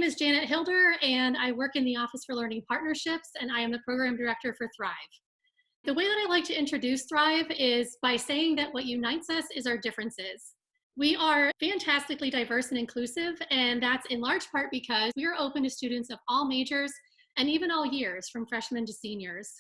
is Janet Hilder, and I work in the Office for Learning Partnerships, and I am the Program Director for Thrive. The way that I like to introduce Thrive is by saying that what unites us is our differences. We are fantastically diverse and inclusive, and that's in large part because we are open to students of all majors and even all years, from freshmen to seniors.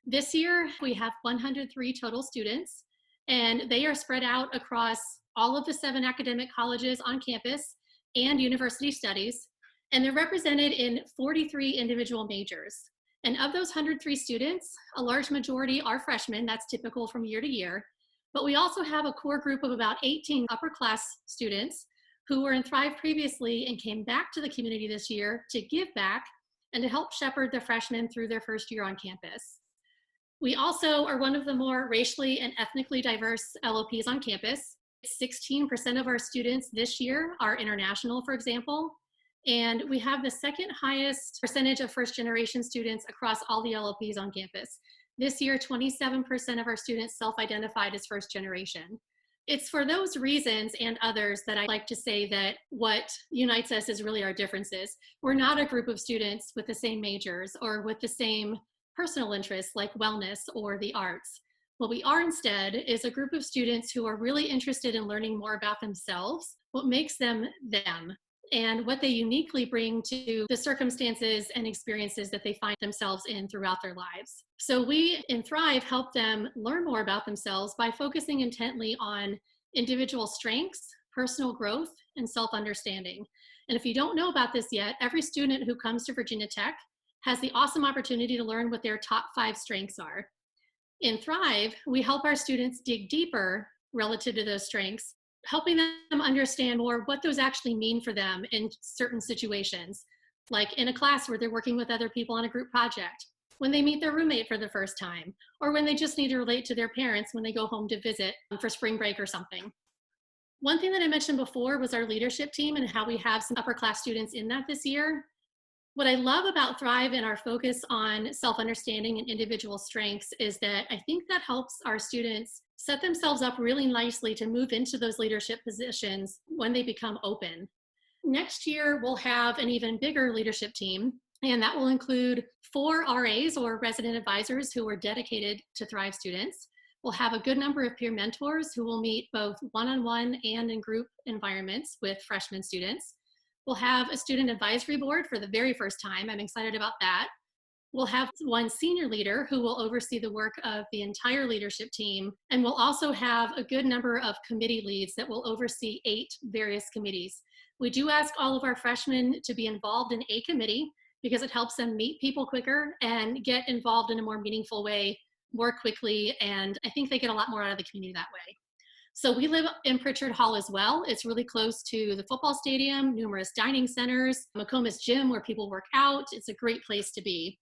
This year, we have 103 total students, and they are spread out across all of the 7 academic colleges on campus and university studies, and they're represented in 43 individual majors. And of those 103 students, a large majority are freshmen. That's typical from year to year. But we also have a core group of about 18 upper class students who were in Thrive previously and came back to the community this year to give back and to help shepherd the freshmen through their first year on campus. We also are one of the more racially and ethnically diverse LOPs on campus. 16% of our students this year are international, for example, and we have the second highest percentage of first-generation students across all the LOPs on campus. This year, 27% of our students self-identified as first generation. It's for those reasons and others that I like to say that what unites us is really our differences. We're not a group of students with the same majors or with the same personal interests like wellness or the arts. What we are instead is a group of students who are really interested in learning more about themselves, what makes them them, and what they uniquely bring to the circumstances and experiences that they find themselves in throughout their lives. So we in Thrive help them learn more about themselves by focusing intently on individual strengths, personal growth, and self-understanding. And if you don't know about this yet, every student who comes to Virginia Tech has the awesome opportunity to learn what their top 5 strengths are. In Thrive, we help our students dig deeper relative to those strengths, helping them understand more what those actually mean for them in certain situations, like in a class where they're working with other people on a group project, when they meet their roommate for the first time, or when they just need to relate to their parents when they go home to visit for spring break or something. One thing that I mentioned before was our leadership team and how we have some upper class students in that this year. What I love about Thrive and our focus on self-understanding and individual strengths is that I think that helps our students set themselves up really nicely to move into those leadership positions when they become open. Next year, we'll have an even bigger leadership team, and that will include 4 RAs or resident advisors who are dedicated to Thrive students. We'll have a good number of peer mentors who will meet both one-on-one and in group environments with freshman students. We'll have a student advisory board for the very first time. I'm excited about that. We'll have one senior leader who will oversee the work of the entire leadership team. And we'll also have a good number of committee leads that will oversee 8 various committees. We do ask all of our freshmen to be involved in a committee because it helps them meet people quicker and get involved in a more meaningful way more quickly. And I think they get a lot more out of the community that way. So we live in Pritchard Hall as well. It's really close to the football stadium, numerous dining centers, McComas Gym where people work out. It's a great place to be.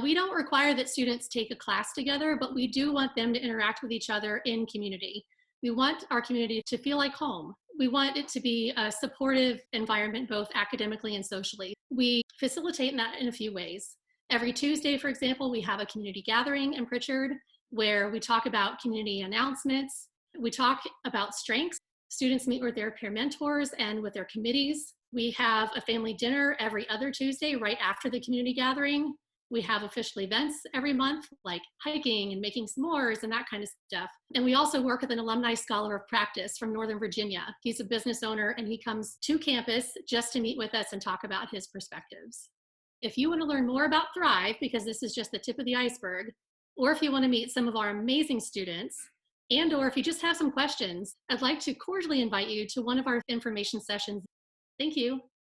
We don't require that students take a class together, but we do want them to interact with each other in community. We want our community to feel like home. We want it to be a supportive environment, both academically and socially. We facilitate that in a few ways. Every Tuesday, for example, we have a community gathering in Pritchard where we talk about community announcements. We talk about strengths. Students meet with their peer mentors and with their committees. We have a family dinner every other Tuesday right after the community gathering. We have official events every month like hiking and making s'mores and that kind of stuff. And we also work with an alumni scholar of practice from Northern Virginia. He's a business owner and he comes to campus just to meet with us and talk about his perspectives. If you want to learn more about Thrive, because this is just the tip of the iceberg, or if you want to meet some of our amazing students, and or if you just have some questions, I'd like to cordially invite you to one of our information sessions. Thank you.